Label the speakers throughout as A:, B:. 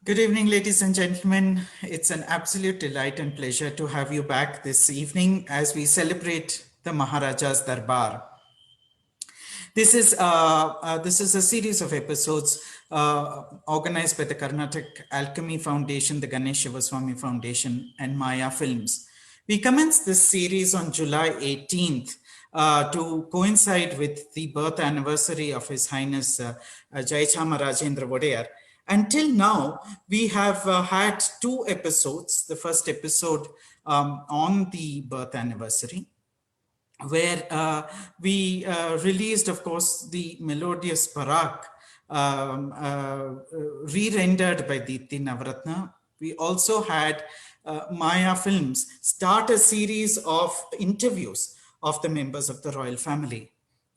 A: Good evening, ladies and gentlemen. It's an absolute delight and pleasure to have you back this evening as we celebrate the Maharaja's Darbar. This is a series of episodes organized by the Carnatic Alchemy Foundation, the Ganesh Shivaswamy Foundation, and Maya Films. We commenced this series on July 18th to coincide with the birth anniversary of His Highness Jayachamarajendra Wadiyar. Until now, we have had two episodes. The first episode on the birth anniversary, where we released, of course, the melodious Parak, re-rendered by Deepthi Navratna. We also had Maya Films start a series of interviews of the members of the royal family.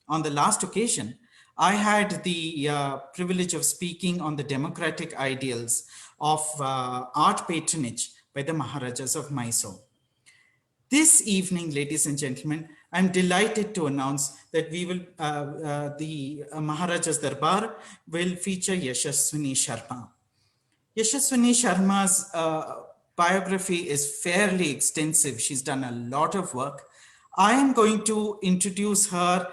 A: On the last occasion, I had the privilege of speaking on the democratic ideals of art patronage by the Maharajas of Mysore. This evening, ladies and gentlemen, I'm delighted to announce that we will, the Maharaja's Darbar will feature Yashaswini Sharma. Yashaswini Sharma's biography is fairly extensive. She's done a lot of work. I am going to introduce her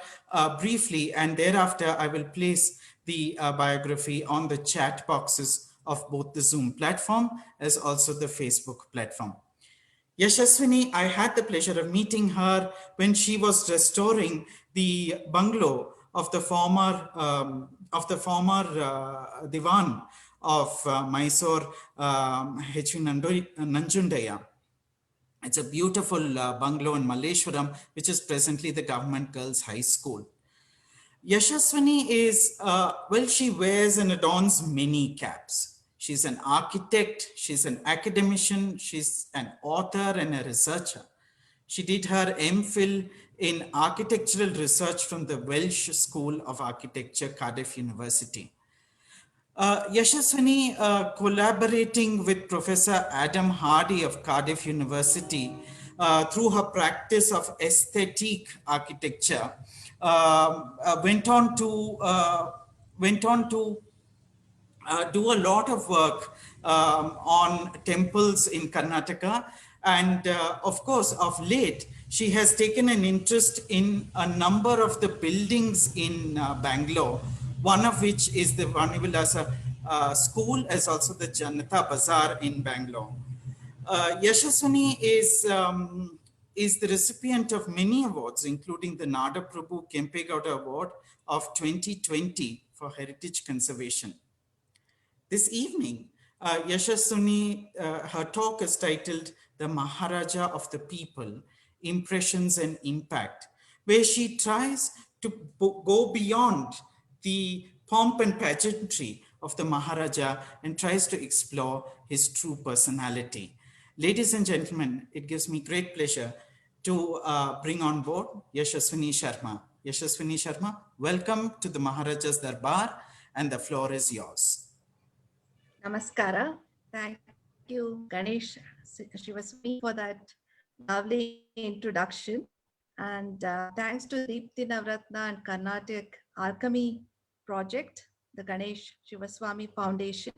A: briefly, and thereafter I will place the biography on the chat boxes of both the Zoom platform as also the Facebook platform. Yashaswini, I had the pleasure of meeting her when she was restoring the bungalow of the former Diwan of Mysore, H.V. Nanjundaya. It's a beautiful bungalow in Malleshwaram, which is presently the Government Girls High School. Yashaswini is, well, she wears and adorns many caps. She's an architect, she's an academician, she's an author and a researcher. She did her MPhil in architectural research from the Welsh School of Architecture, Cardiff University. Yashaswini, collaborating with Professor Adam Hardy of Cardiff University through her practice of aesthetic architecture, went on to do a lot of work on temples in Karnataka. And of course, of late, she has taken an interest in a number of the buildings in Bangalore, one of which is the Vanivilasa School, as also the Janata Bazaar in Bangalore. Yashaswini is the recipient of many awards, including the Nada Prabhu Kempegowda Award of 2020 for Heritage Conservation. This evening, Yashaswini, her talk is titled The Maharaja of the People, Impressions and Impact, where she tries to go beyond the pomp and pageantry of the Maharaja and tries to explore his true personality. Ladies and gentlemen, it gives me great pleasure to bring on board Yashaswini Sharma. Yashaswini Sharma, welcome to the Maharaja's Darbar, and the floor is yours.
B: Namaskara. Thank you, Ganesh Shivaswami, for that lovely introduction. And thanks to Deepthi Navratna and Carnatic Alchemy Project, the Ganesh Shivaswami Foundation,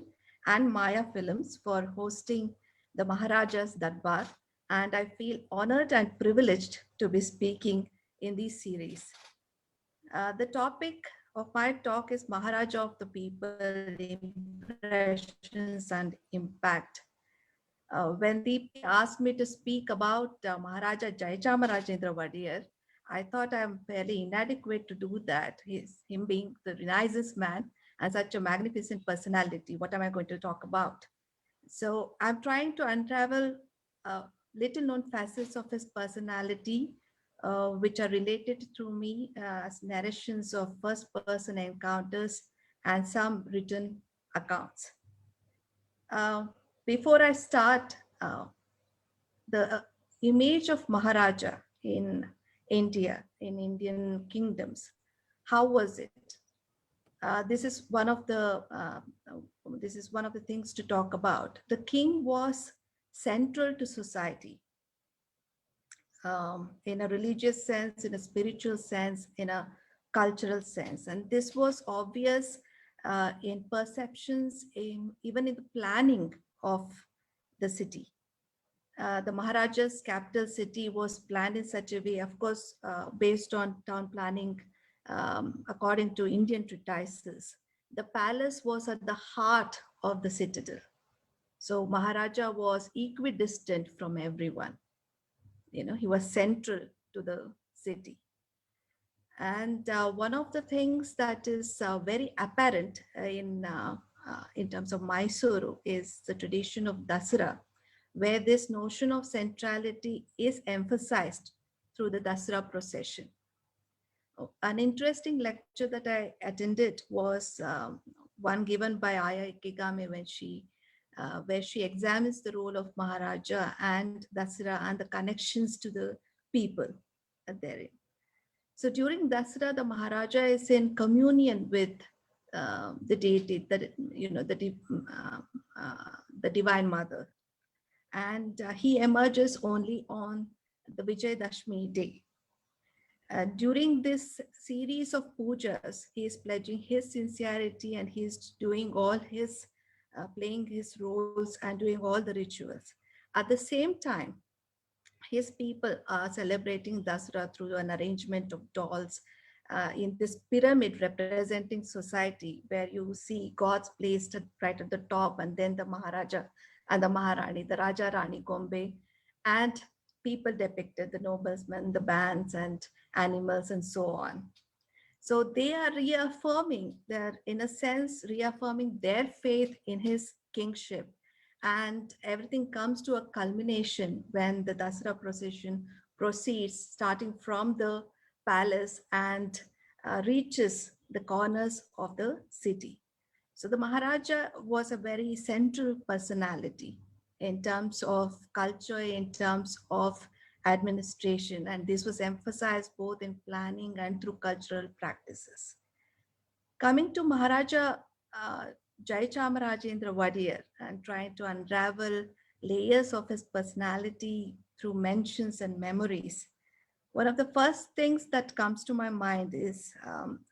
B: and Maya Films for hosting the Maharaja's Darbar. And I feel honored and privileged to be speaking in this series. The topic of my talk is Maharaja of the People, Impressions and Impact. When Deepthi asked me to speak about Maharaja Jayachamarajendra Wadiyar, I thought I'm fairly inadequate to do that. Him being the nicest man and such a magnificent personality. What am I going to talk about? So I'm trying to unravel little known facets of his personality, which are related to me as narrations of first person encounters and some written accounts. Uh, Before I start, the image of Maharaja in India, in Indian kingdoms, how was it? This is one of the things to talk about. The king was central to society, in a religious sense, in a spiritual sense, in a cultural sense, and this was obvious in perceptions, even in the planning of the city. The Maharaja's capital city was planned in such a way, of course, based on town planning according to Indian treatises. The palace was at the heart of the citadel. So Maharaja was equidistant from everyone. He was central to the city. And one of the things that is very apparent in terms of Mysore is the tradition of Dasara, where this notion of centrality is emphasized through the Dasara procession. An interesting lecture that I attended was one given by Aya Ikegame where she examines the role of Maharaja and Dasara and the connections to the people therein. So during Dasara, the Maharaja is in communion with the deity, the Divine Mother, and he emerges only on the Vijayadashmi day. During this series of pujas, he is pledging his sincerity and he is doing all his, playing his roles and doing all the rituals. At the same time, his people are celebrating Dasara through an arrangement of dolls in this pyramid representing society, where you see gods placed right at the top, and then the Maharaja and the Maharani, the Raja Rani Gombe, and people depicted, the noblemen, the bands, and animals, and so on. So they are reaffirming, they're in a sense reaffirming their faith in his kingship. And everything comes to a culmination when the Dasara procession proceeds, starting from the palace and reaches the corners of the city. So the Maharaja was a very central personality in terms of culture, in terms of administration, and this was emphasized both in planning and through cultural practices. Coming to Maharaja uh, Jayachamarajendra Wadiyar and trying to unravel layers of his personality through mentions and memories, one of the first things that comes to my mind is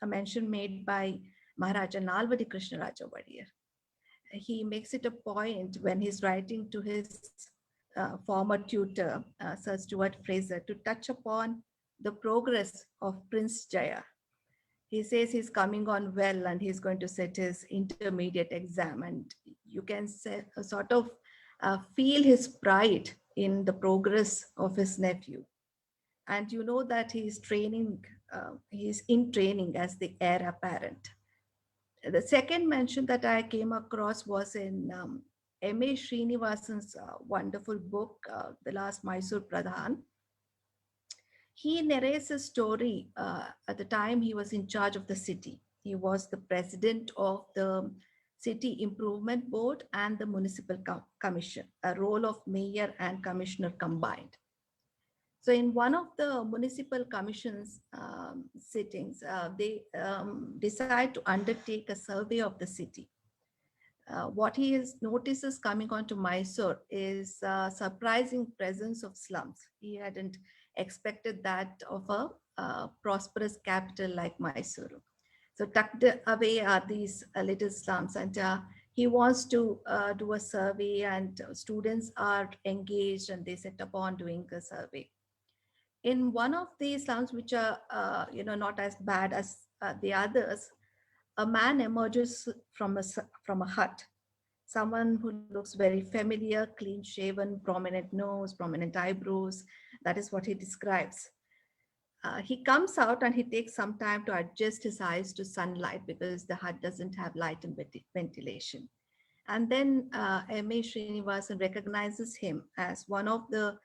B: a mention made by Maharaja Nalvadi Krishnaraja Wadiyar. He makes it a point when he's writing to his former tutor, Sir Stuart Fraser, to touch upon the progress of Prince Jaya. He says he's coming on well and he's going to set his intermediate exam, and you can sort of feel his pride in the progress of his nephew. And you know that he's in training as the heir apparent. The second mention that I came across was in M.A. Srinivasan's wonderful book, The Last Mysore Pradhan. He narrates a story at the time he was in charge of the city. He was the president of the City Improvement Board, and the Municipal Commission, a role of mayor and commissioner combined. So in one of the municipal commission's sittings, they decide to undertake a survey of the city. What he is notices coming onto Mysore is surprising presence of slums. He hadn't expected that of a prosperous capital like Mysore. So tucked away are these little slums, and he wants to do a survey, and students are engaged, and they set upon doing the survey. In one of these slums, which are not as bad as the others, a man emerges from a hut. Someone who looks very familiar, clean shaven, prominent nose, prominent eyebrows. That is what he describes. He comes out and he takes some time to adjust his eyes to sunlight because the hut doesn't have light and ventilation. And then M.A. Srinivasan recognizes him as one of the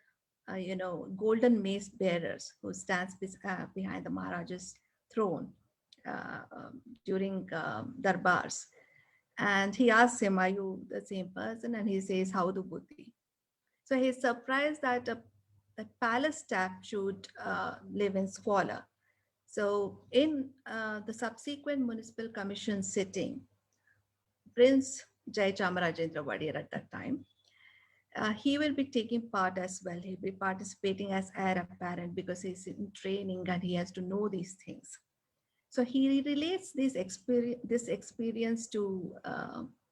B: golden mace bearers who stands behind the Maharaja's throne during darbars. And he asks him, "Are you the same person?" And he says, "Haudu Buddhi." So he's surprised that a palace staff should live in squalor. So in the subsequent municipal commission sitting, Prince Jayachamarajendra Wadiyar at that time, he will be taking part as well. He'll be participating as heir apparent because he's in training and he has to know these things. So he relates this experience to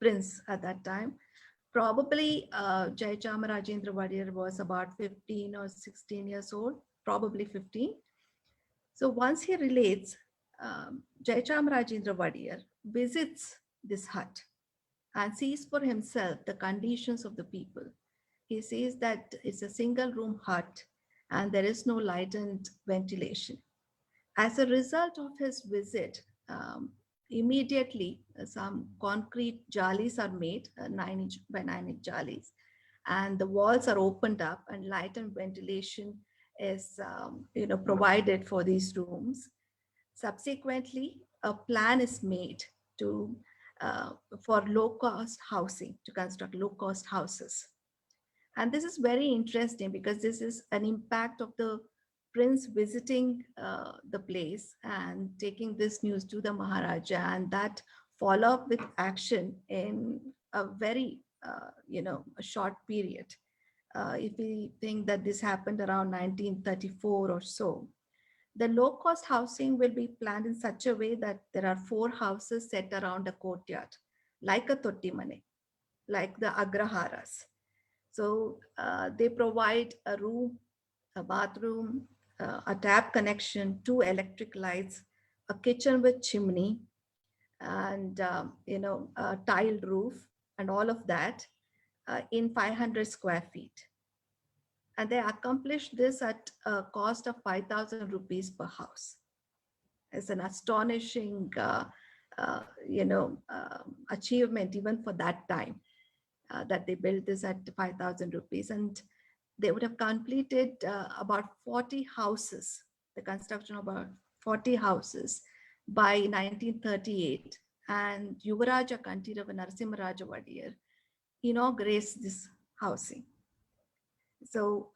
B: Prince at that time. Probably Jayachamarajendra Wadiyar was about 15 or 16 years old, probably 15. So once he relates, Jayachamarajendra Wadiyar visits this hut and sees for himself the conditions of the people. He says that it's a single room hut and there is no light and ventilation. As a result of his visit, immediately some concrete jalis are made, 9-inch by 9-inch jalis, and the walls are opened up and light and ventilation is provided for these rooms. Subsequently, a plan is made to for low-cost housing, to construct low-cost houses. And this is very interesting because this is an impact of the prince visiting the place and taking this news to the Maharaja, and that follow up with action in a very, a short period. If we think that this happened around 1934 or so, the low-cost housing will be planned in such a way that there are 4 houses set around a courtyard, like a Tottimane, like the Agraharas. So they provide a room, a bathroom, a tap connection, 2 electric lights, a kitchen with chimney, and a tiled roof, and all of that in 500 square feet. And they accomplished this at a cost of 5,000 rupees per house. It's an astonishing, achievement even for that time. That they built this at 5,000 rupees, and they would have completed about 40 houses, the construction of about 40 houses by 1938. And Yuvaraja Kantirava Narasimharaja Wadiyar inaugurates this housing. So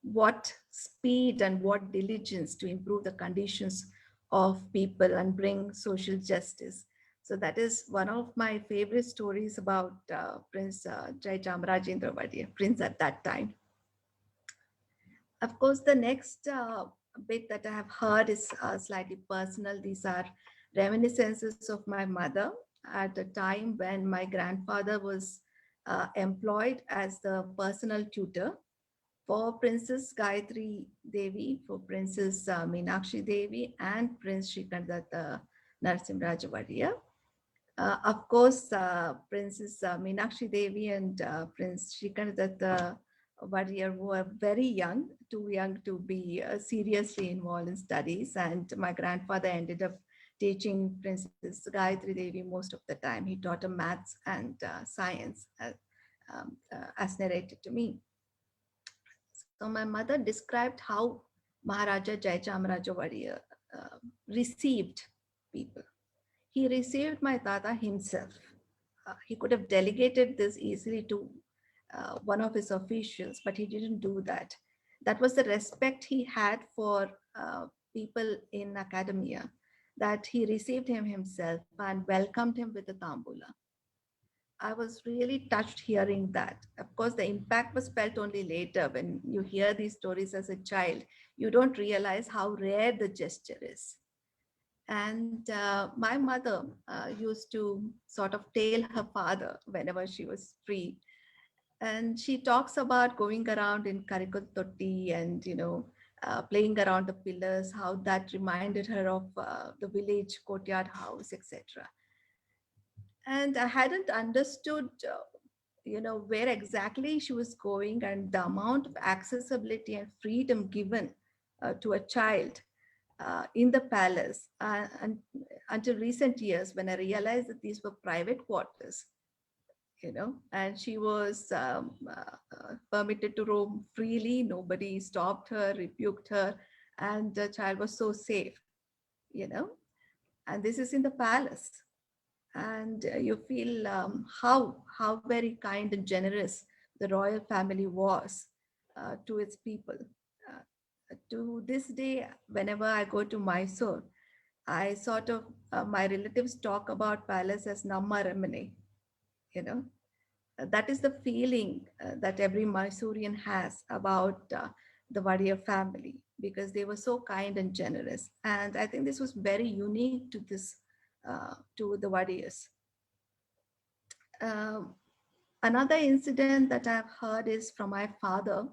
B: what speed and what diligence to improve the conditions of people and bring social justice. So that is one of my favorite stories about Prince Jayachamarajendra Wadiyar, Prince at that time. Of course, the next bit that I have heard is slightly personal. These are reminiscences of my mother at a time when my grandfather was employed as the personal tutor for Princess Gayatri Devi, for Princess Meenakshi Devi, and Prince Srikandatta Narasimharaja Wadiyar. Of course, Princess Meenakshi Devi and Prince Srikandatta Wadiyar were very young, too young to be seriously involved in studies. And my grandfather ended up teaching Princess Gayatri Devi most of the time. He taught her maths and science, as narrated to me. So my mother described how Maharaja Jayachamaraja Wadiyar received people. He received my Tata himself. he could have delegated this easily to one of his officials, but he didn't do that. That was the respect he had for people in academia, that he received him himself and welcomed him with a tambula. I was really touched hearing that. Of course, the impact was felt only later when you hear these stories as a child. You don't realize how rare the gesture is. And my mother used to sort of tail her father whenever she was free. And she talks about going around in Karikottoti and, playing around the pillars, how that reminded her of the village courtyard house, etc. And I hadn't understood where exactly she was going and the amount of accessibility and freedom given to a child in the palace, and until recent years when I realized that these were private quarters, and she was permitted to roam freely. Nobody stopped her, rebuked her, and the child was so safe, you know and this is in the palace. And you feel how very kind and generous the royal family was to its people. To this day, whenever I go to Mysore, I sort of my relatives talk about palace as Namma Remane. You know, that is the feeling that every Mysorean has about the Wadiyar family, because they were so kind and generous. And I think this was very unique to the Wadiyars. Um, Another incident that I've heard is from my father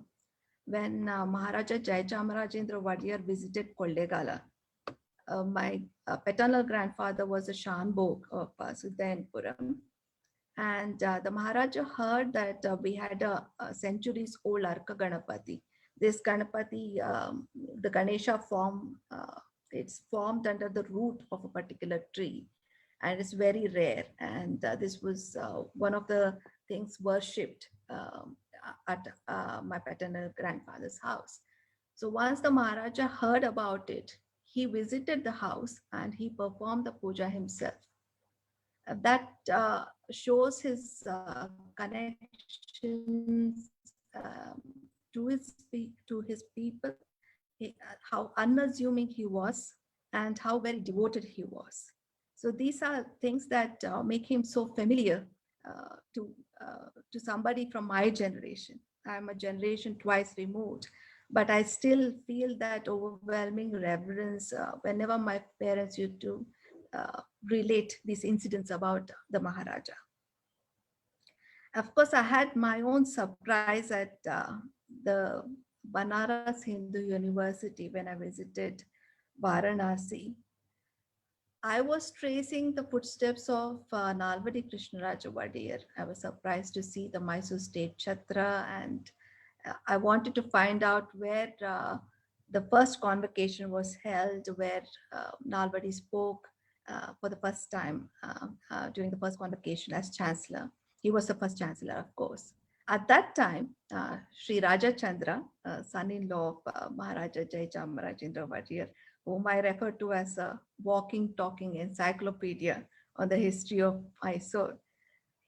B: when Maharaja Jayachamarajendra Wadiyar visited Kollegala. My paternal grandfather was a Shanbhog of Sudainpuram. And the Maharaja heard that we had a centuries old Arka Ganapati. This Ganapati, the Ganesha it's formed under the root of a particular tree, and it's very rare. And this was one of the things worshipped at my paternal grandfather's house. So once the Maharaja heard about it, he visited the house and he performed the puja himself. That shows his connections to his people, how unassuming he was, and how very devoted he was. So these are things that make him so familiar uh, to to somebody from my generation. I'm a generation twice removed, but I still feel that overwhelming reverence whenever my parents used to uh, relate these incidents about the Maharaja. Of course, I had my own surprise at the Banaras Hindu University when I visited Varanasi. I was tracing the footsteps of Nalvadi Krishnaraja Wadiyar. I was surprised to see the Mysore State Chhatra, and I wanted to find out where the first convocation was held, where Nalvadi spoke for the first time during the first convocation as Chancellor. He was the first Chancellor, of course. At that time, Sri Raja Chandra, son-in-law of Maharaja Jayachamarajendra Wadiyar, whom I refer to as a walking, talking encyclopedia on the history of Mysore,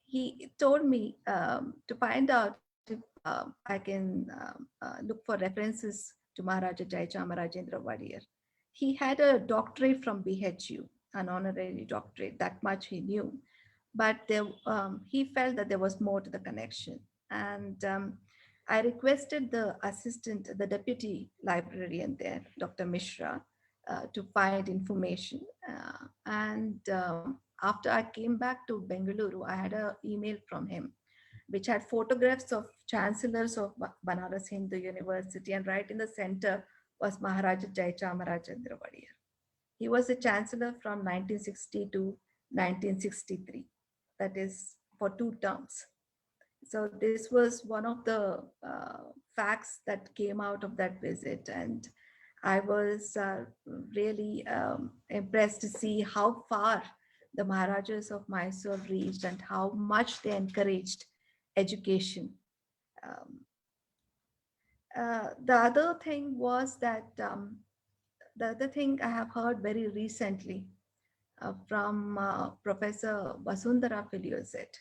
B: he told me to find out if I can look for references to Maharaja Jayachamarajendra Wadiyar. He had a doctorate from BHU, an honorary doctorate, that much he knew. But he felt that there was more to the connection. And I requested the assistant, the deputy librarian there, Dr. Mishra, to find information. And after I came back to Bengaluru, I had an email from him, which had photographs of chancellors of Banaras Hindu University, and right in the center was Maharaja Jayachamarajendra Wadiyar. He was the chancellor from 1960 to 1963, that is for 2 terms. So this was one of the facts that came out of that visit, and I was really impressed to see how far the Maharajas of Mysore reached and how much they encouraged education. Um, the other thing was that the other thing I have heard very recently from Professor Vasundhara Filiozet.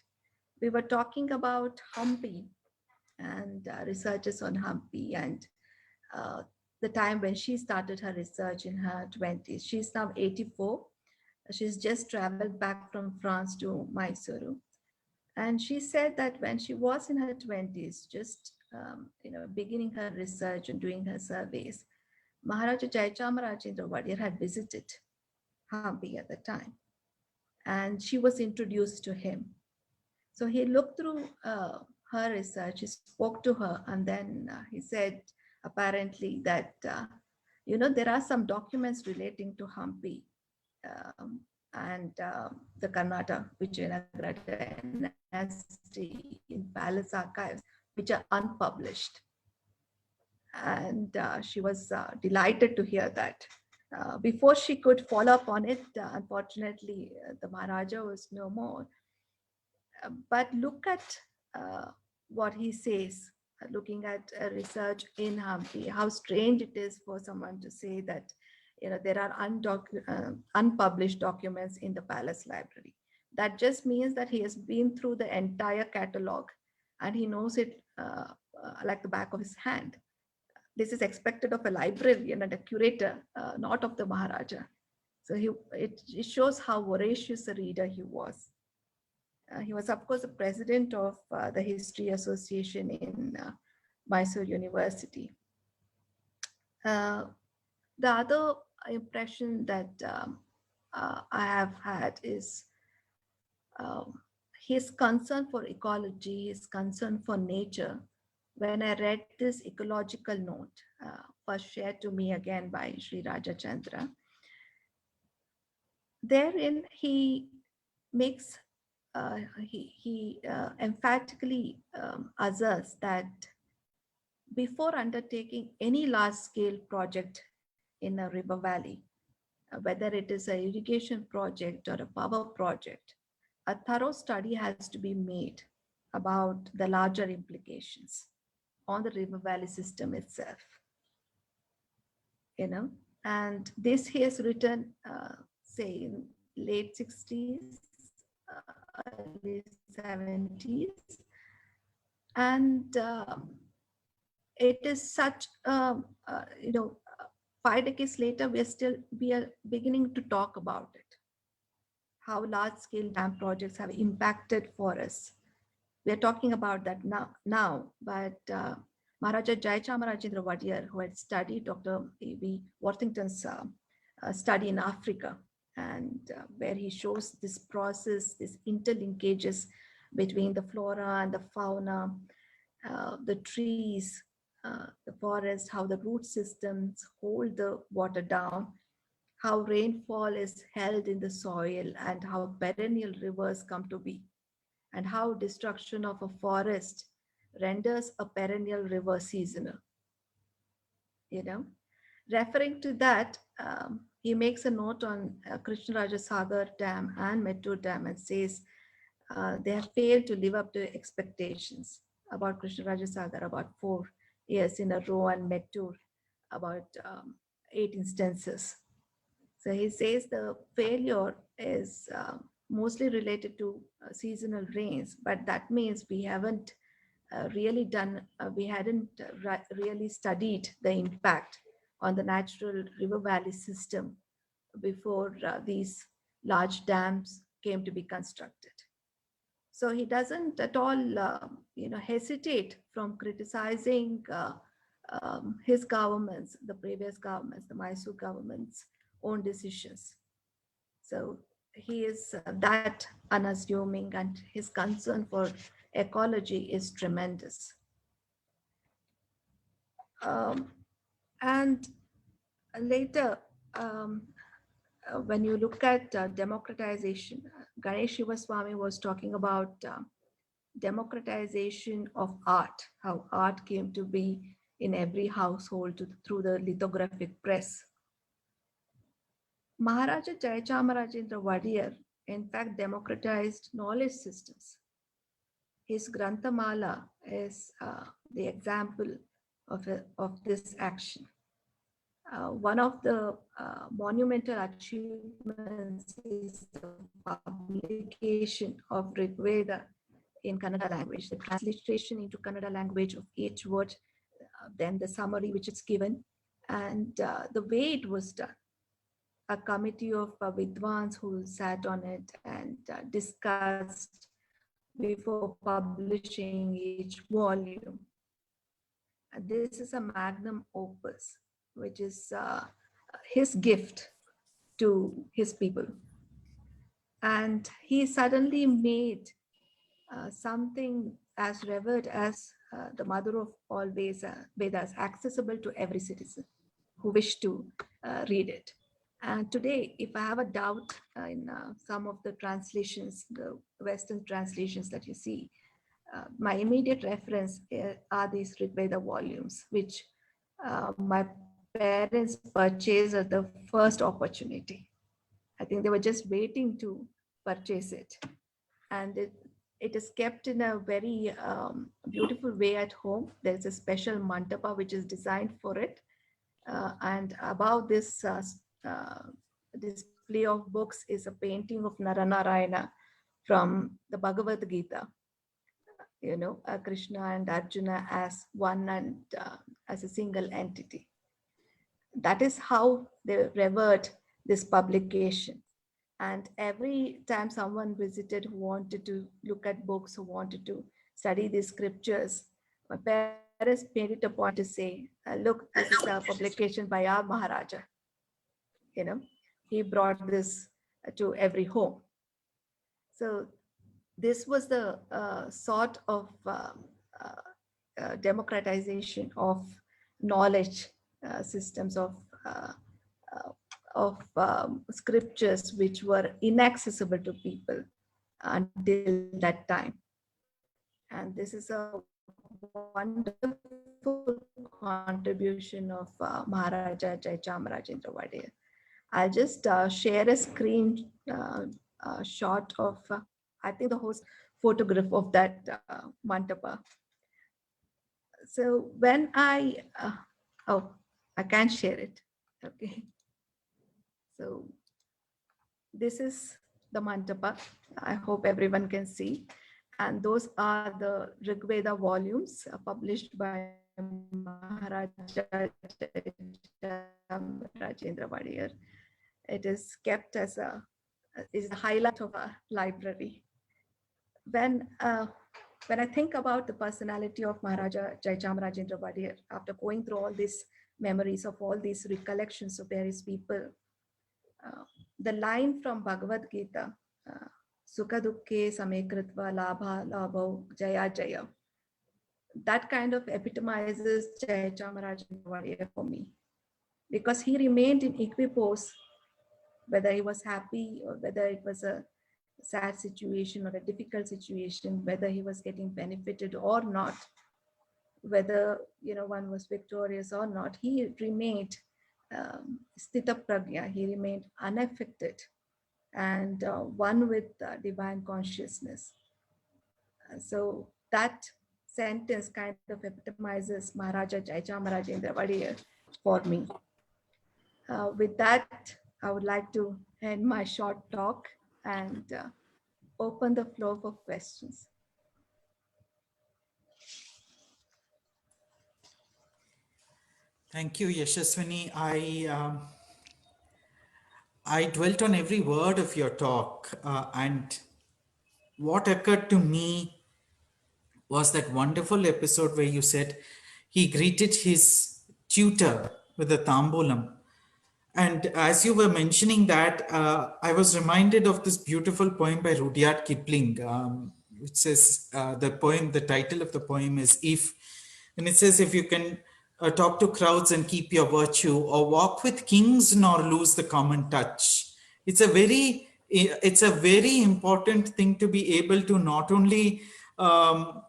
B: We were talking about Hampi and researches on Hampi and uh, the time when she started her research in her 20s. She's now 84. She's just traveled back from France to Mysore. And she said that when she was in her 20s, just beginning her research and doing her surveys, Maharaja Jayachamarajendra Wadiyar had visited Hampi at the time, and she was introduced to him. So he looked through her research, he spoke to her, and then he said apparently that, there are some documents relating to Hampi um, and the Karnataka Vijayanagara dynasty in palace archives, which are unpublished. And she was delighted to hear that. Before she could follow up on it, unfortunately, the Maharaja was no more. But look at what he says, looking at research in Hampi, how strange it is for someone to say that there are unpublished documents in the palace library. That just means that he has been through the entire catalog and he knows it like the back of his hand. This is expected of a librarian and a curator, not of the Maharaja. So it shows how voracious a reader he was. He was, of course, the president of the History Association in Mysore University. Uh, the other impression that I have had is his concern for ecology, his concern for nature. When I read this ecological note, first shared to me again by Sri Rajachandra, therein he makes he emphatically asserts that before undertaking any large-scale project in a river valley, whether it is an irrigation project or a power project, a thorough study has to be made about the larger implications on the river valley system itself. And this he has written, say, in late 60s, early 70s, and it is such 5 decades later we are beginning to talk about it, how large scale dam projects have impacted forests. We are talking about that now, but Maharaja Jayachamarajendra Wadiyar, who had studied Dr. A.V. Worthington's study in Africa, and where he shows this process, these interlinkages between the flora and the fauna, the trees, the forest, how the root systems hold the water down, how rainfall is held in the soil, and how perennial rivers come to be, and how destruction of a forest renders a perennial river seasonal. You know, referring to that, he makes a note on Krishnaraja Sagar Dam and Mettur Dam and says they have failed to live up to expectations. About Krishnaraja Sagar, about 4 years in a row, and Mettur, about 8 instances. So he says the failure is mostly related to seasonal rains, but that means we haven't we hadn't really studied the impact on the natural river valley system before these large dams came to be constructed. So he doesn't at all, hesitate from criticizing his governments, the previous governments, the Mysore government's own decisions. So he is that unassuming, and his concern for ecology is tremendous. Um, and later, when you look at democratization, Ganesh Shivaswamy was talking about democratization of art, how art came to be in every household through the lithographic press. Maharaja Jayachamarajendra Wadiyar, in fact, democratized knowledge systems. His Granthamala is the example of this action. One of the monumental achievements is the publication of Rigveda in Kannada language, the transliteration into Kannada language of each word, then the summary which is given, and the way it was done. A committee of Vidwans who sat on it and discussed before publishing each volume. And this is a magnum opus, which is his gift to his people. And he suddenly made something as revered as the mother of all Vedas accessible to every citizen who wish to read it. And today, if I have a doubt in some of the translations, the Western translations that you see, my immediate reference are these Rigveda volumes, which my parents purchased at the first opportunity. I think they were just waiting to purchase it. And it is kept in a very beautiful way at home. There's a special mantapa which is designed for it. And above this display of books is a painting of Naranarayana from the Bhagavad Gita. Krishna and Arjuna as one and as a single entity. That is how they revered this publication. And every time someone visited who wanted to look at books, who wanted to study the scriptures, my parents made it a point to say, look, this is a publication by our Maharaja. He brought this to every home. So this was the sort of democratization of knowledge systems of scriptures which were inaccessible to people until that time. And this is a wonderful contribution of Maharaja Jayachamarajendra Wadiyar. I'll just share a screen shot of, I think, the host photograph of that mantapa. So when I can share it. Okay. So this is the mantapa. I hope everyone can see. And those are the Rigveda volumes published by Maharaja Rajendra Wadiyar. It is kept as a highlight of our library. When I think about the personality of Maharaja Jayachamarajendra Wadiyar, after going through all these memories of all these recollections of various people, the line from Bhagavad Gita, Sukha Dukkhe Samekritva Labha Labho Jaya Jaya, that kind of epitomizes Jayachamarajendra Wadiyar for me, because he remained in equipoise, whether he was happy or whether it was a sad situation or a difficult situation, whether he was getting benefited or not, whether one was victorious or not, he remained sthita pragya, he remained unaffected and one with divine consciousness. So that sentence kind of epitomizes Maharaja Jayachamarajendra Wadiyar for me. With that, I would like to end my short talk and open the floor for questions.
A: Thank you, Yashaswini. I dwelt on every word of your talk, and what occurred to me was that wonderful episode where you said he greeted his tutor with a tambulam. And as you were mentioning that, I was reminded of this beautiful poem by Rudyard Kipling, which says the title of the poem is If, and it says, if you can talk to crowds and keep your virtue, or walk with kings nor lose the common touch. It's a very important thing to be able to not only have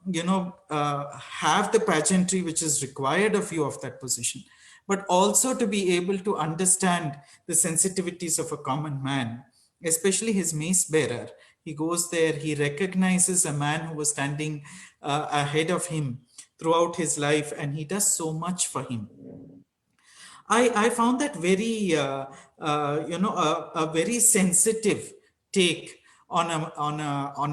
A: the pageantry which is required of you of that position, but also to be able to understand the sensitivities of a common man, especially his mace bearer. He goes there, he recognizes a man who was standing ahead of him throughout his life, and he does so much for him. I found that very, a very sensitive take on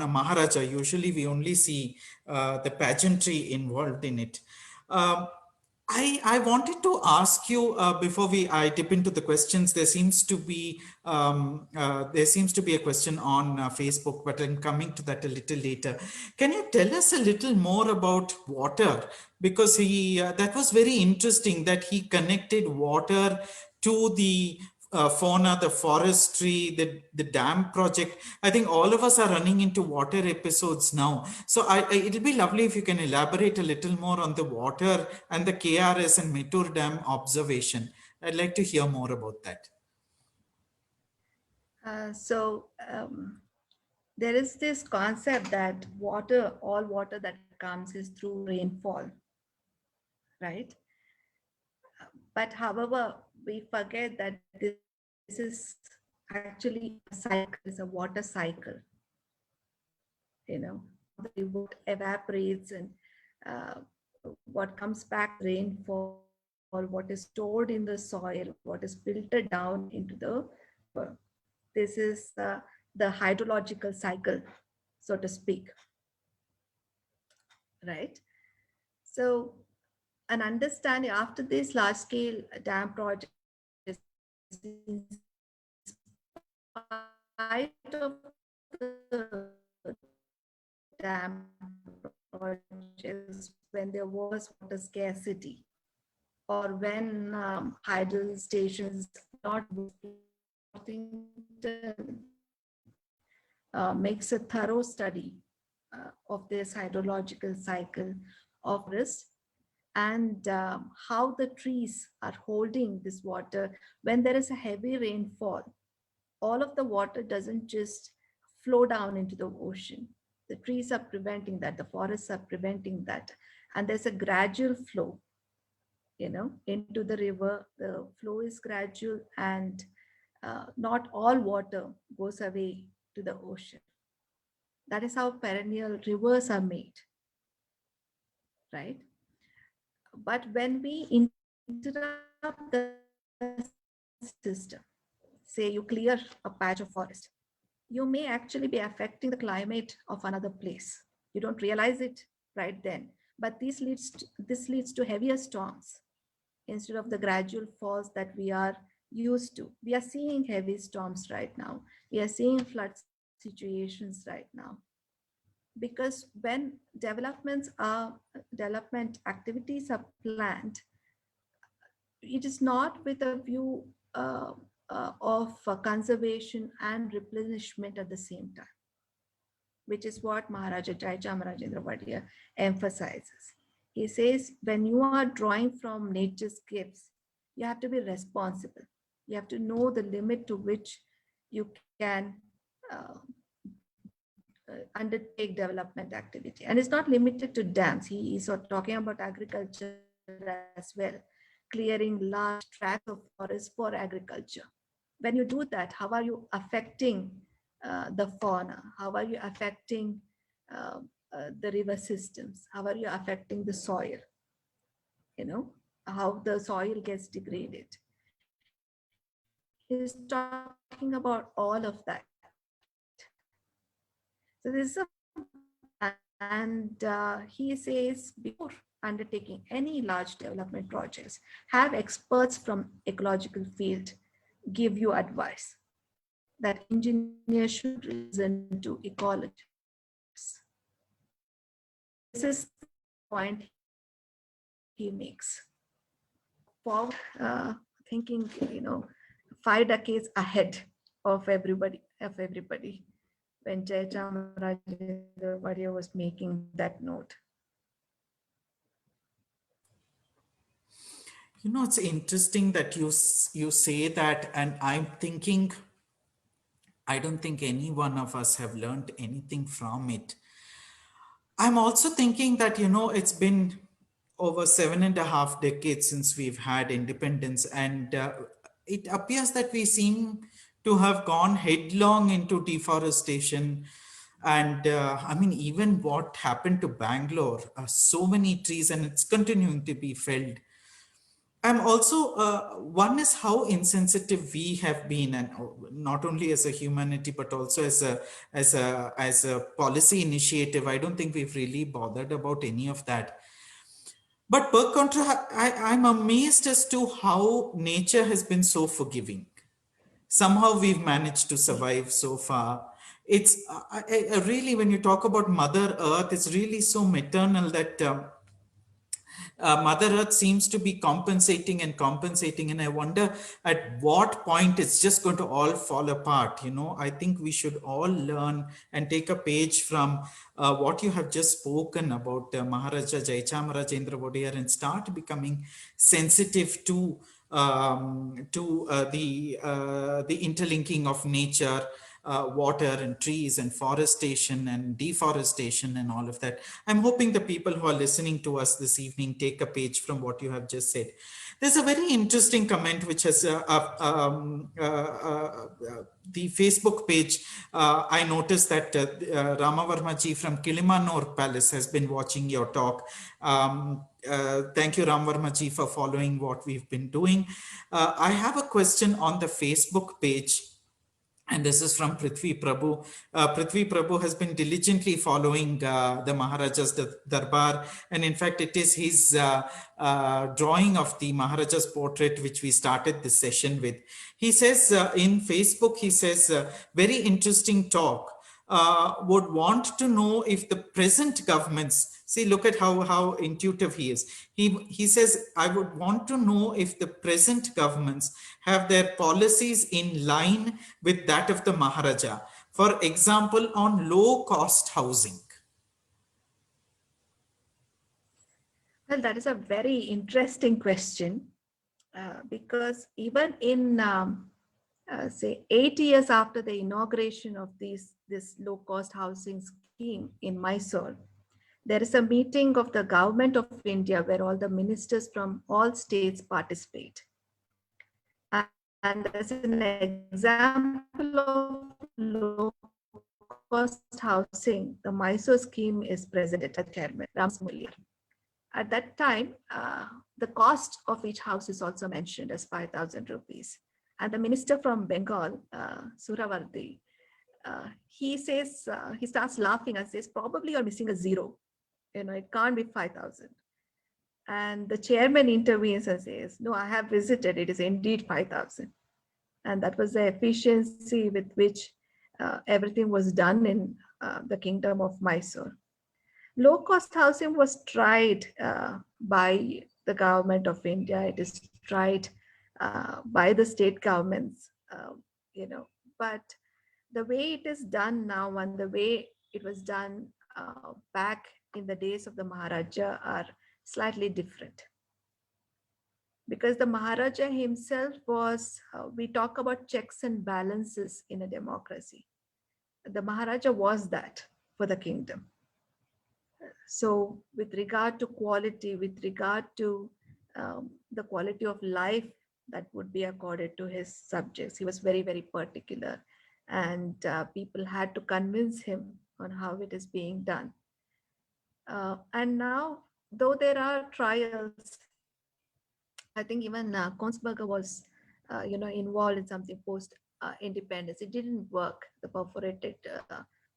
A: a Maharaja. Usually we only see the pageantry involved in it. Um, I wanted to ask you before I dip into the questions. There seems to be a question on Facebook, but I'm coming to that a little later. Can you tell us a little more about water? Because he that was very interesting that he connected water to the fauna, the forestry, the dam project. I think all of us are running into water episodes now. So it'll be lovely if you can elaborate a little more on the water and the KRS and Mettur Dam observation. I'd like to hear more about that.
B: So there is this concept that all water that comes is through rainfall, right? But however, we forget that this is actually a cycle, it's a water cycle. How the river evaporates and uh, what comes back rainfall, what is stored in the soil, what is filtered down into the river. This is the hydrological cycle, so to speak, right? So an understanding after this large scale dam projects, in spite of the dam projects, when there was water scarcity, or when hydel stations not Washington makes a thorough study of this hydrological cycle of forest, and how the trees are holding this water. When there is a heavy rainfall, all of the water doesn't just flow down into the ocean. The trees are preventing that, the forests are preventing that. And there's a gradual flow, into the river. The flow is gradual, and not all water goes away to the ocean. That is how perennial rivers are made, right? But when we interrupt the system, say you clear a patch of forest, you may actually be affecting the climate of another place. You don't realize it right then. But this leads to heavier storms instead of the gradual falls that we are used to. We are seeing heavy storms right now. We are seeing flood situations right now. Because when development activities are planned, it is not with a view of conservation and replenishment at the same time, which is what Maharaja Jayachamarajendra Wadiyar emphasizes. He says, when you are drawing from nature's gifts, you have to be responsible. You have to know the limit to which you can uh, undertake development activity. And it's not limited to dams. He is talking about agriculture as well, clearing large tracts of forest for agriculture. When you do that, how are you affecting the fauna? How are you affecting uh, the river systems? How are you affecting the soil? How the soil gets degraded. He's talking about all of that. So this is a plan, and he says before undertaking any large development projects, have experts from ecological field give you advice that engineers should listen to ecologists. This is the point he makes. Forward thinking, 5 decades ahead of everybody when Jayachamarajendra Wadiyar was making that note.
A: It's interesting that you say that, and I'm thinking, I don't think any one of us have learned anything from it. I'm also thinking that, it's been over 7.5 decades since we've had independence, and it appears that we seem to have gone headlong into deforestation. And I mean, even what happened to Bangalore, so many trees, and it's continuing to be felled. I'm also one is how insensitive we have been, and not only as a humanity but also as a policy initiative. I don't think we've really bothered about any of that. But per contra, I'm amazed as to how nature has been so forgiving. Somehow we've managed to survive so far. It's really, when you talk about Mother Earth, it's really so maternal that Mother Earth seems to be compensating and compensating. And I wonder at what point it's just going to all fall apart. I think we should all learn and take a page from what you have just spoken about Maharaja Jayachamarajendra Wadiyar, and start becoming sensitive to the interlinking of nature, water and trees and forestation and deforestation and all of that. I'm hoping the people who are listening to us this evening take a page from what you have just said. There's a very interesting comment which has the Facebook page. I noticed that Ramavarma ji from Kilimanor Palace has been watching your talk. Thank you, Ramavarma ji, for following what we've been doing. I have a question on the Facebook page, and this is from Prithvi Prabhu. Prithvi Prabhu has been diligently following the Maharaja's Darbar, and in fact, it is his drawing of the Maharaja's portrait which we started this session with. He says in Facebook, he says, very interesting talk. Would want to know if the present governments, see, look at how intuitive he is. He says, I would want to know if the present governments have their policies in line with that of the Maharaja. For example, on low cost housing.
B: Well, that is a very interesting question, because even in say 8 years after the inauguration of this low cost housing scheme in Mysore, there is a meeting of the government of India where all the ministers from all states participate. And as an example of low cost housing, the Mysore scheme is presented by the chairman, At that time, the cost of each house is also mentioned as 5,000 rupees. And the minister from Bengal, Suravardi, he says, he starts laughing and says, probably you're missing a zero. It can't be 5,000. And the chairman intervenes and says, no, I have visited, it is indeed 5,000. And that was the efficiency with which everything was done in the kingdom of Mysore. Low cost housing was tried by the government of India. It is tried by the state governments, but the way it is done now and the way it was done back in the days of the Maharaja are slightly different. Because the Maharaja himself was, we talk about checks and balances in a democracy. The Maharaja was that for the kingdom. So with regard to quality, with regard to the quality of life that would be accorded to his subjects, he was very, very particular. And people had to convince him on how it is being done. And now, though there are trials, I think even Konsberger was, involved in something post independence. It didn't work. The perforated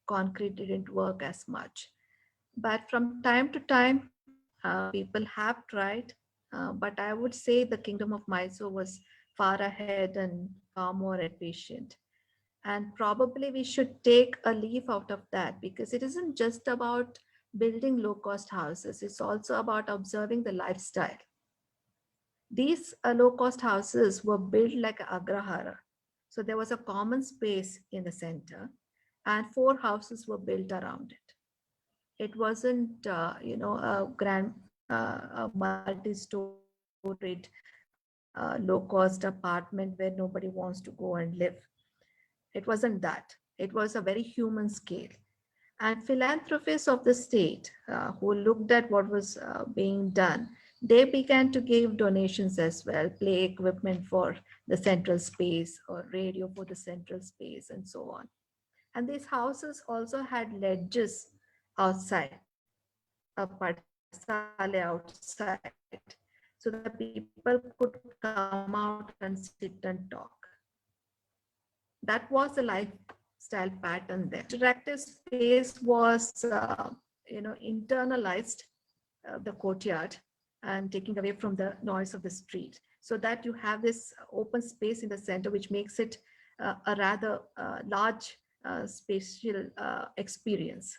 B: concrete didn't work as much. But from time to time, people have tried. But I would say the kingdom of Mysore was far ahead and far more efficient. And probably we should take a leaf out of that, because it isn't just about building low cost houses, it's also about observing the lifestyle. These low cost houses were built like agrahara. So there was a common space in the center, and 4 houses were built around it. It wasn't, a grand, a multi-storied, low-cost apartment where nobody wants to go and live. It wasn't that. It was a very human scale. And philanthropists of the state who looked at what was being done, they began to give donations as well, play equipment for the central space or radio for the central space and so on. And these houses also had ledges outside, a parsale outside, where so that people could come out and sit and talk. That was the lifestyle pattern there. Interactive space was, internalized the courtyard and taking away from the noise of the street, so that you have this open space in the center, which makes it a rather large spatial experience.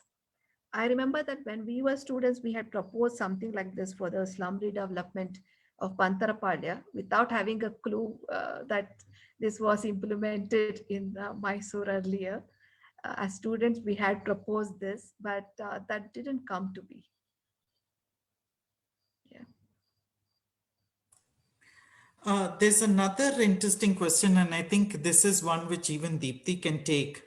B: I remember that when we were students, we had proposed something like this for the slum redevelopment of Pantarapalya without having a clue that this was implemented in Mysore earlier. As students, we had proposed this, but that didn't come to be. Yeah.
A: There's another interesting question, and I think this is one which even Deepthi can take.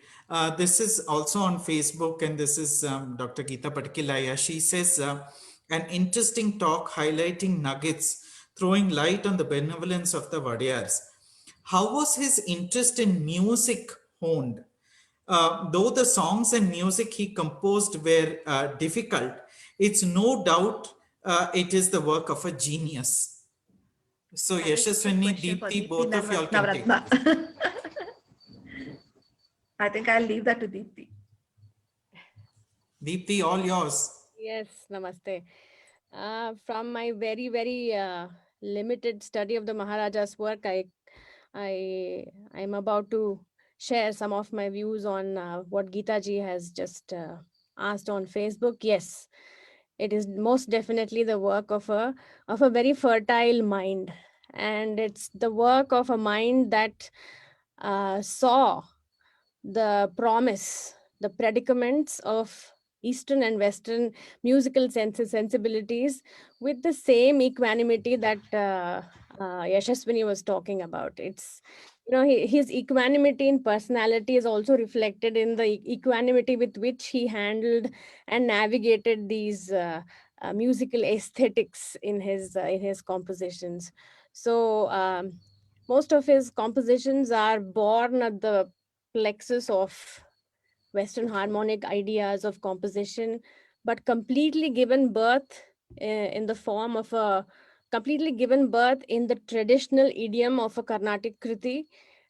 A: This is also on Facebook, and this is Dr. Geeta Patkilaya. She says, an interesting talk highlighting nuggets, throwing light on the benevolence of the Wadiyars. How was his interest in music honed? Though the songs and music he composed were difficult, it's no doubt it is the work of a genius. So
B: That is a good
A: Yashaswini,
B: question for
A: Deepthi,
B: Deepthi
A: both of y'all can take
B: Navratna.
A: this.
B: I think I'll leave that to Deepthi.
A: Deepthi, all yours.
C: Yes, namaste. From my very, very limited study of the Maharaja's work, I'm about to share some of my views on what Geeta ji has just asked on Facebook. Yes, it is most definitely the work of a very fertile mind, and it's the work of a mind that saw the promise, the predicaments of Eastern and Western musical sensibilities with the same equanimity that Yashaswini was talking about. It's, his equanimity in personality is also reflected in the equanimity with which he handled and navigated these musical aesthetics in his compositions. So most of his compositions are born at the plexus of Western harmonic ideas of composition, but completely given birth in the form of a completely given birth in the traditional idiom of a Carnatic Kriti,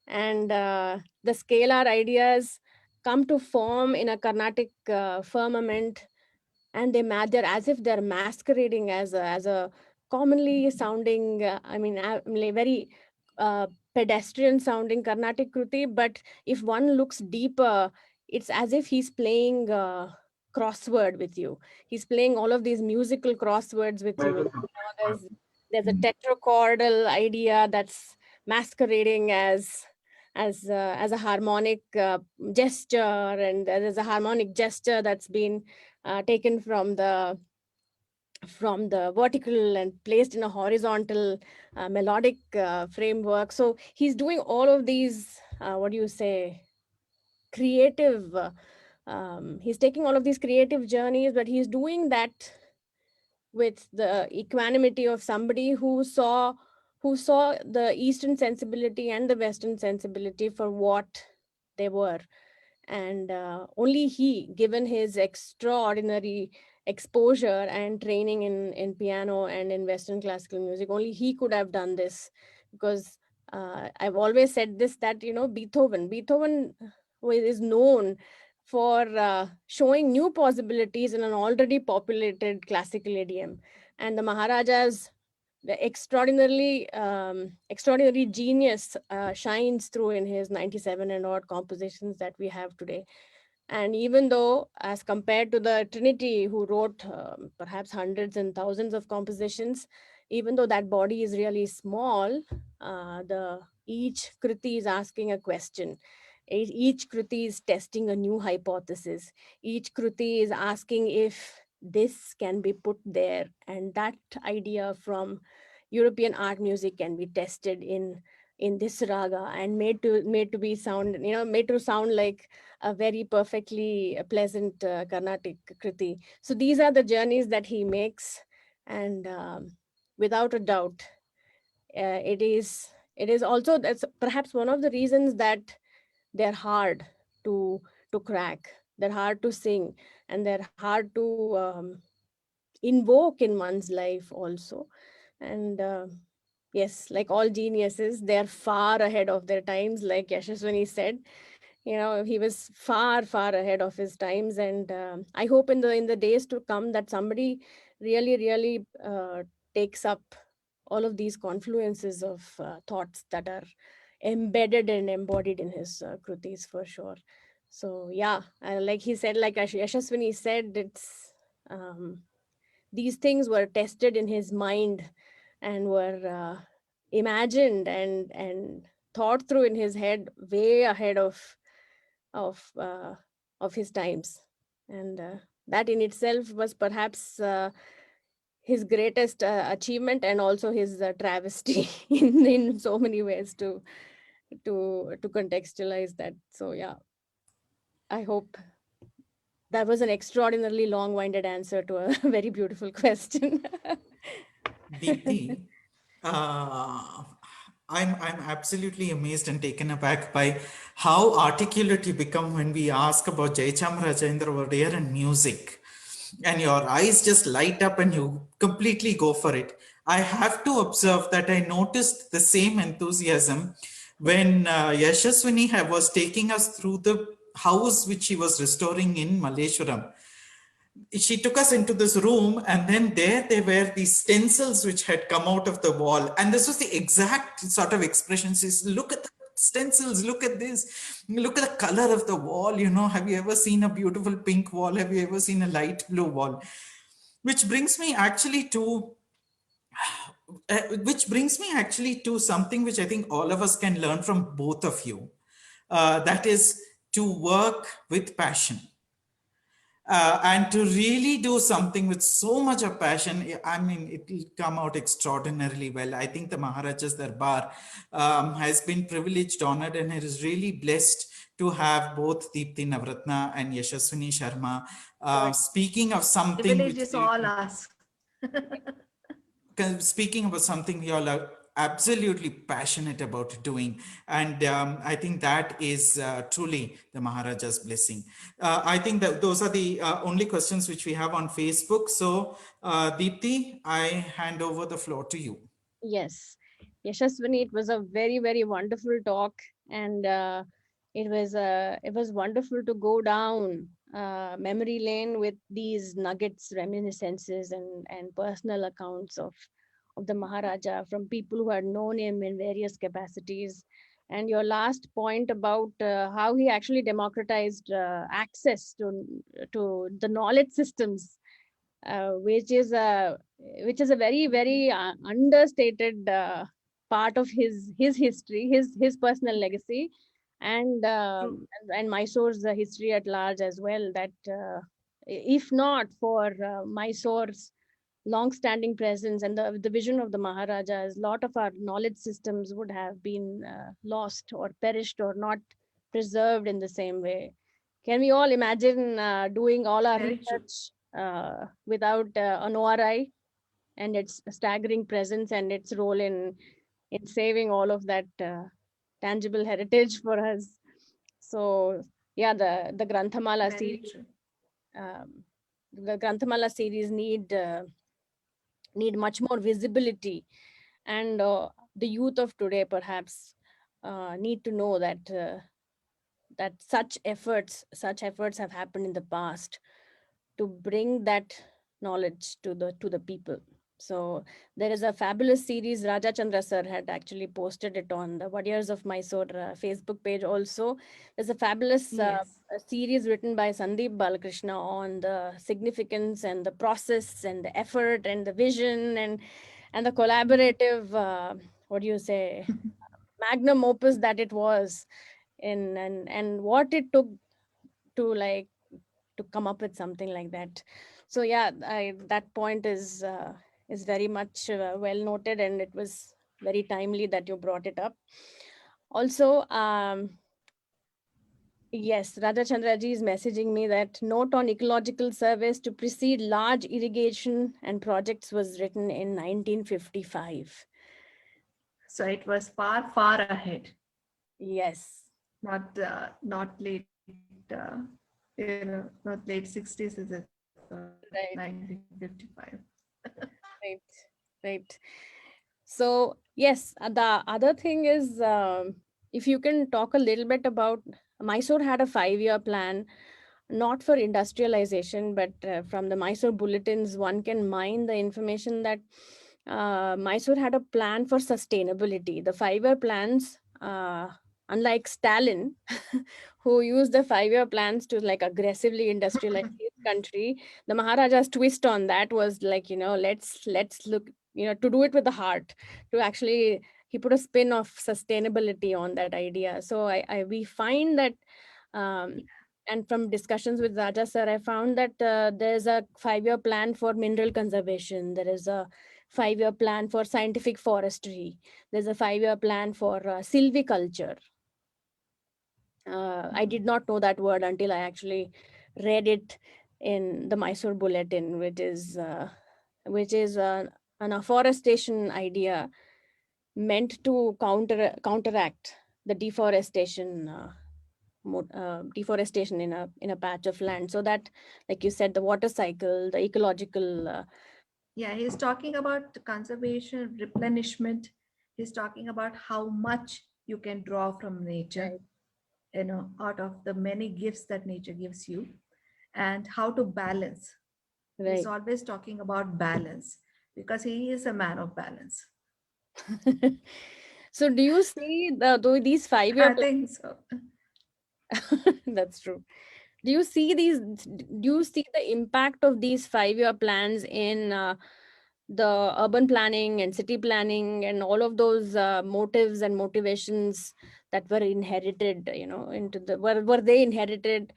C: and the scalar ideas come to form in a Carnatic firmament, and they're as if they're masquerading as a commonly sounding like very uh, pedestrian sounding Carnatic Kruti, but if one looks deeper, it's as if he's playing crossword with you. He's playing all of these musical crosswords with you. There's a tetrachordal idea that's masquerading as a harmonic gesture, and there's a harmonic gesture that's been taken from the vertical and placed in a horizontal melodic framework. So he's doing all of these what do you say, creative he's taking all of these creative journeys, but he's doing that with the equanimity of somebody who saw the Eastern sensibility and the Western sensibility for what they were. And only he, given his extraordinary exposure and training in piano and in Western classical music, only he could have done this. Because I've always said this, that Beethoven is known for showing new possibilities in an already populated classical idiom, and the Maharaja's the extraordinary genius shines through in his 97 and odd compositions that we have today. And even though, as compared to the Trinity, who wrote perhaps hundreds and thousands of compositions, even though that body is really small, the each Kriti is asking a question. Each Kriti is testing a new hypothesis. Each Kriti is asking if this can be put there, and that idea from European art music can be tested in this raga and made to be sound, made to sound like a very perfectly pleasant Carnatic Kriti. So these are the journeys that he makes, and without a doubt, it is also, that's perhaps one of the reasons that they're hard to crack, they're hard to sing, and they're hard to invoke in one's life also. And yes, like all geniuses, they're far ahead of their times. Like Yashaswini said, he was far, far ahead of his times. And I hope in the days to come that somebody really, really takes up all of these confluences of thoughts that are embedded and embodied in his krutis for sure. So yeah, like he said, like Yashaswini said, it's these things were tested in his mind and were imagined and thought through in his head way ahead of uh, of his times. And that in itself was perhaps his greatest achievement, and also his travesty in so many ways to contextualize that. So yeah, I hope that was an extraordinarily long-winded answer to a very beautiful question.
A: Deepthi, uh, I'm absolutely amazed and taken aback by how articulate you become when we ask about Jayachamarajendra Wadiyar and music. And your eyes just light up and you completely go for it. I have to observe that I noticed the same enthusiasm when Yashaswini was taking us through the house which she was restoring in Malleshwaram. She took us into this room, and then there were these stencils which had come out of the wall, and this was the exact sort of expression. She's, look at the stencils, look at this, look at the color of the wall. Have you ever seen a beautiful pink wall? Have you ever seen a light blue wall? Which brings me actually to something which I think all of us can learn from both of you. That is to work with passion, and to really do something with so much of passion. I mean, it will come out extraordinarily well. I think the Maharaja's Darbar has been privileged, honored, and it is really blessed to have both Deepthi Navratna and Yashaswini Sharma
C: Good.
A: speaking of something
B: Privilege
A: which
B: is all us.
A: speaking about something we all are absolutely passionate about doing. And I think that is truly the Maharaja's blessing. I think that those are the only questions which we have on Facebook. So Deepthi, I hand over the floor to you.
C: Yes, Yashaswini, it was a very, very wonderful talk, and it was wonderful to go down memory lane with these nuggets, reminiscences, and personal accounts of the Maharaja from people who had known him in various capacities. And your last point about how he actually democratized access to the knowledge systems, which is a very, very understated part of his history, his personal legacy, and
B: True.
C: and Mysore's history at large as well. That if not for Mysore's long-standing presence and the vision of the Maharajas, a lot of our knowledge systems would have been lost or perished or not preserved in the same way. Can we all imagine doing all our
B: Very true.
C: research without an ORI and its staggering presence and its role in saving all of that tangible heritage for us? So yeah, the Granthamala
B: Very
C: series,
B: true.
C: um, need much more visibility, and the youth of today perhaps need to know that such efforts have happened in the past to bring that knowledge to the people. So there is a fabulous series. Raja Chandra sir had actually posted it on the Wadiyars of Mysore Facebook page also. There's a fabulous
B: Yes.
C: a series written by Sandeep Balakrishna on the significance and the process and the effort and the vision and the collaborative what do you say, magnum opus that it was in, and what it took to to come up with something like that. So yeah, that point is very much well noted, and it was very timely that you brought it up. Also, yes, Raja Chandraji is messaging me that note on ecological surveys to precede large irrigation and projects was written in 1955.
B: So it was far, far ahead.
C: Yes,
B: Not late. Not late 60s, is it?
C: right,
B: 1955.
C: right. Right. So yes, the other thing is, if you can talk a little bit about, Mysore had a 5-year plan, not for industrialization, but from the Mysore bulletins, one can mine the information that Mysore had a plan for sustainability. The 5-year plans, unlike Stalin, who used the 5-year plans to like aggressively industrialize his country, the Maharaja's twist on that was like, let's look, to do it with the heart, to actually, he put a spin of sustainability on that idea. So we find that, um, and from discussions with Raja sir, I found that there's a 5-year plan for mineral conservation. There is a 5-year plan for scientific forestry. There's a 5-year plan for silviculture. I did not know that word until I actually read it in the Mysore Bulletin, which is an afforestation idea meant to counteract the deforestation. Deforestation in a patch of land, so that, like you said, the water cycle, the ecological,
B: Yeah, he's talking about conservation, replenishment. He's talking about how much you can draw from nature,
C: right,
B: out of the many gifts that nature gives you, and how to balance. He's
C: right.
B: always talking about balance because he is a man of balance.
C: So do you see these 5-year
B: I think so.
C: that's true. Do you see the impact of these 5-year plans in the urban planning and city planning and all of those motives and motivations that were inherited, into the were they inherited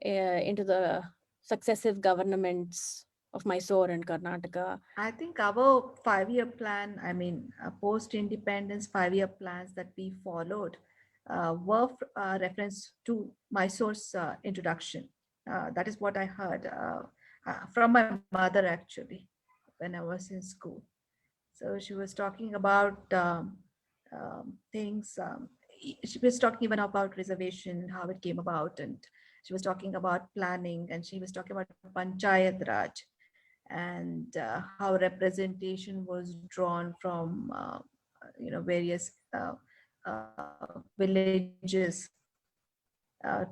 C: into the successive governments of Mysore and Karnataka?
B: I think our 5-year plan, I mean, post independence 5-year plans that we followed were reference to Mysore's introduction. That is what I heard from my mother actually when I was in school. So she was talking about things. She was talking even about reservation, how it came about, and she was talking about planning, and she was talking about Panchayat Raj, and how representation was drawn from various villages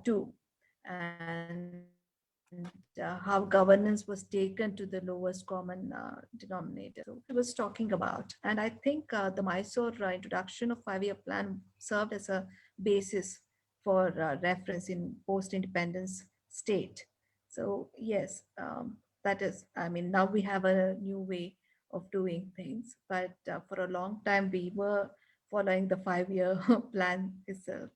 B: too, and how governance was taken to the lowest common denominator. So he was talking about, and I think the Mysore introduction of 5-year plan served as a basis for reference in post-independence state. So yes, that is, I mean, now we have a new way of doing things, but for a long time we were following the 5-year plan itself.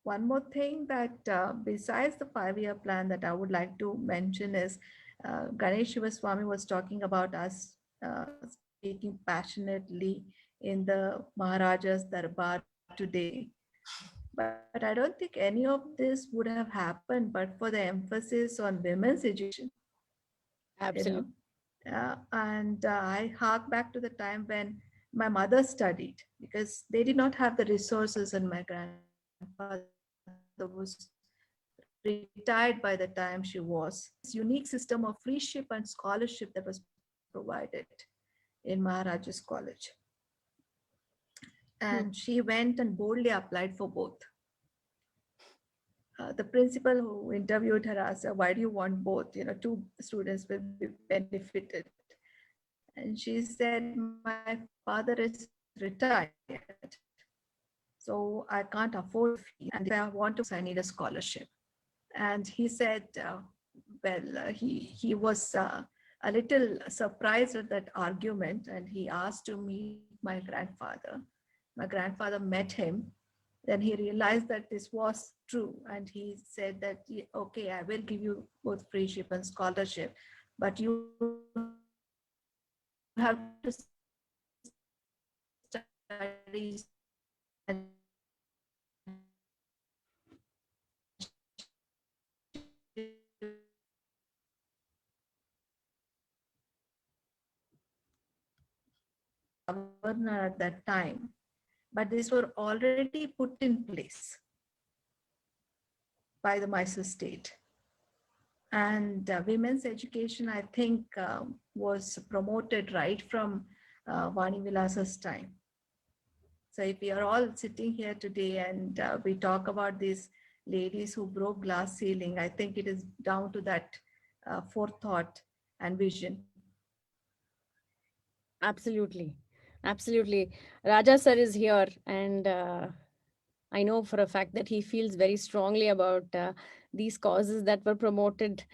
B: One more thing that besides the 5-year plan that I would like to mention is Ganesh Shivaswamy was talking about us speaking passionately in the Maharaja's Darbar today. But I don't think any of this would have happened but for the emphasis on women's education, you know.
C: Absolutely.
B: And I hark back to the time when my mother studied because they did not have the resources, and my grandfather was retired by the time she was. This unique system of freeship and scholarship that was provided in Maharaja's College. And she went and boldly applied for both. The principal who interviewed her asked her, "Why do you want both? Two students will be benefited." And she said, "My father is retired, so I can't afford the fee. And if I want to pursue my studies, I need a scholarship." And he said, he was a little surprised at that argument, and he asked to meet my grandfather. My grandfather met him. Then he realized that this was true, and he said that, Okay, I will give you both freeship and scholarship, but you have to study so much governor at that time, but these were already put in place by the Mysore state. And women's education, I think, was promoted right from Vani Vilasa's time. So if we are all sitting here today and we talk about these ladies who broke glass ceiling, I think it is down to that forethought and vision.
C: Absolutely. Absolutely. Raja sir is here, and I know for a fact that he feels very strongly about these causes that were promoted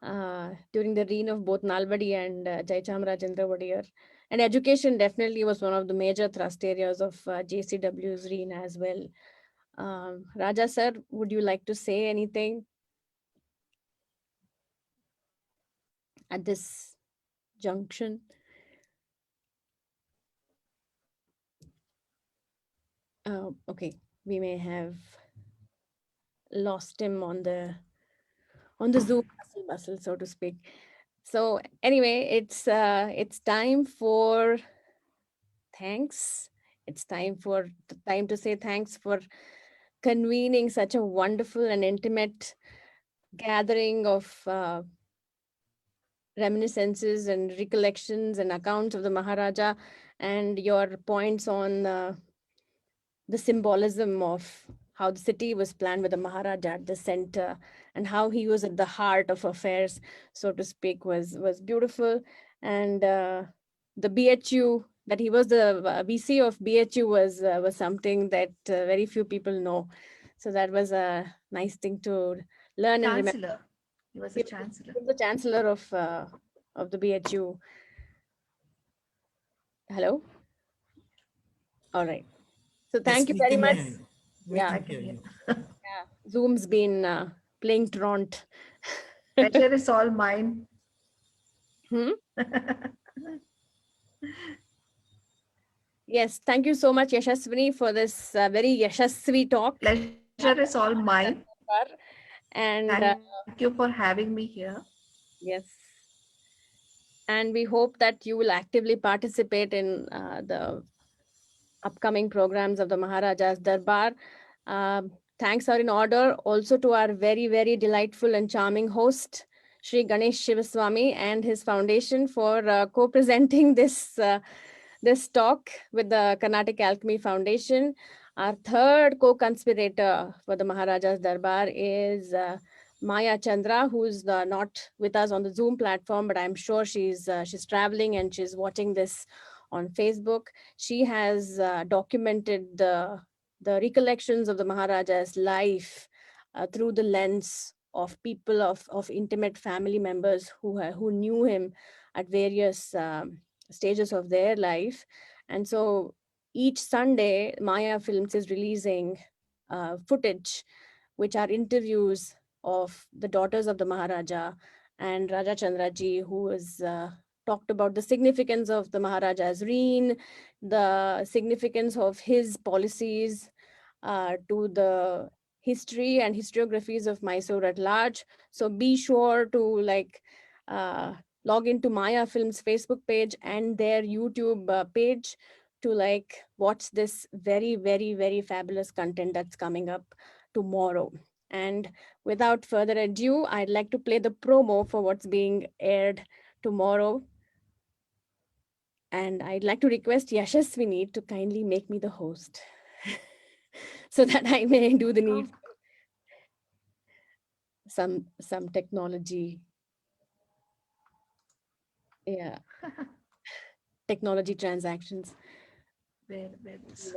C: during the reign of both Nalbadi and Jayachamarajendra Wadiyar. And education definitely was one of the major thrust areas of JCW's reign as well. Raja sir, would you like to say anything at this junction? Okay, we may have lost him on the Zoom hustle bustle, so to speak. So anyway, it's time for thanks. It's time to say thanks for convening such a wonderful and intimate gathering of reminiscences and recollections and accounts of the Maharaja, and your points on the symbolism of how the city was planned with the Maharaja at the center and how he was at the heart of affairs, so to speak, was beautiful. And the BHU, that he was the VC of BHU, was something that very few people know. So that was a nice thing to learn and remember.
B: Chancellor. He was a chancellor.
C: He was the chancellor of the BHU. Hello. All right. So thank
A: Yes,
C: you
A: we
C: very
A: can
C: much.
A: hear you. We
C: Yeah.
A: can hear you.
C: Yeah, Zoom's been playing truant.
B: Pleasure is all mine.
C: Hmm? Yes, thank you so much, Yashaswini, for this very Yashasvi talk.
B: Pleasure is all mine.
C: And
B: Thank you for having me here.
C: yes, and we hope that you will actively participate in the upcoming programs of the Maharaja's Darbar. Thanks are in order also to our very, very delightful and charming host, Sri Ganesh Shivaswamy, and his foundation for co-presenting this talk with the Carnatic Alchemy Foundation. Our third co-conspirator for the Maharaja's Darbar is Maya Chandra, who's not with us on the Zoom platform, but I'm sure she's traveling and she's watching this on Facebook. She has documented the recollections of the Maharaja's life through the lens of people of intimate family members who knew him at various stages of their life. And so each Sunday, Maya Films is releasing footage, which are interviews of the daughters of the Maharaja and Raja Chandraji, who is talked about the significance of the Maharaja's reign, the significance of his policies to the history and historiographies of Mysore at large. So be sure to log into Maya Films Facebook page and their YouTube page to watch this very, very, very fabulous content that's coming up tomorrow. And without further ado, I'd like to play the promo for what's being aired tomorrow. And I'd like to request Yashaswini to kindly make me the host so that I may do the need some technology. Yeah. Technology transactions.
B: Where is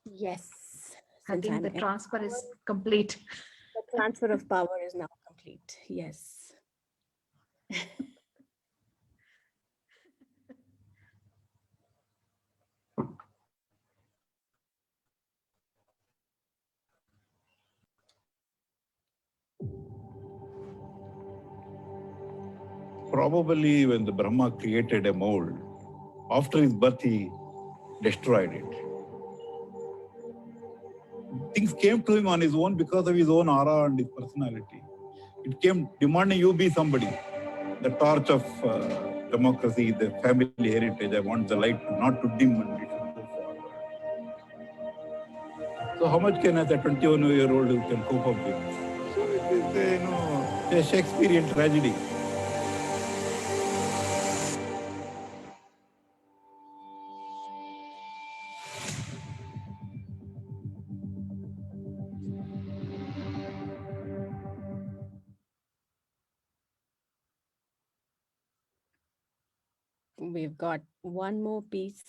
C: Yes.
B: I think the transfer is complete.
C: The transfer of power is now complete. Yes.
D: Probably when the Brahma created a mold, after his birth, he destroyed it. Things came to him on his own because of his own aura and his personality. It came demanding you be somebody. The torch of democracy, the family heritage. I want the light not to dim and we should go forward. So how much can as a 21-year-old who can cope up with? So it is a Shakespearean tragedy.
C: We've got one more piece.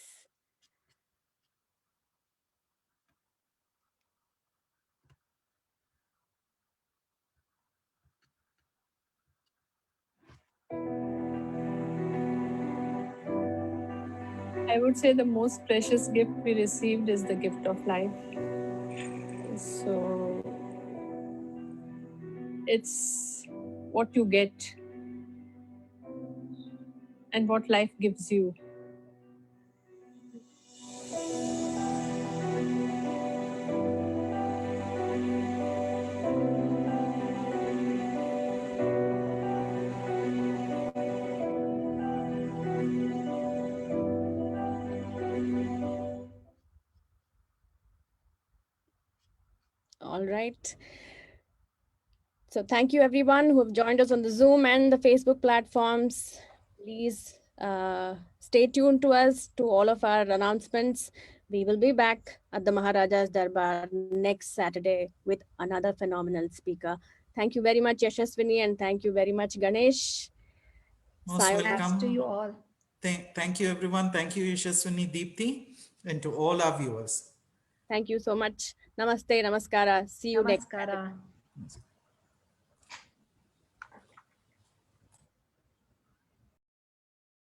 E: I would say the most precious gift we received is the gift of life. So it's what you get and what life gives you.
C: All right. So thank you everyone who have joined us on the Zoom and the Facebook platforms. Please stay tuned to us, to all of our announcements. We will be back at the Maharaja's Darbar next Saturday with another phenomenal speaker. Thank you very much, Yashaswini, and thank you very much, Ganesh.
A: Most
C: Sayonara.
A: welcome.
B: Thanks to you all.
A: Thank you, everyone. Thank you, Yashaswini, Deepthi, and to all our viewers.
C: Thank you so much. Namaste, namaskara. See you next Saturday.
B: Namaskara.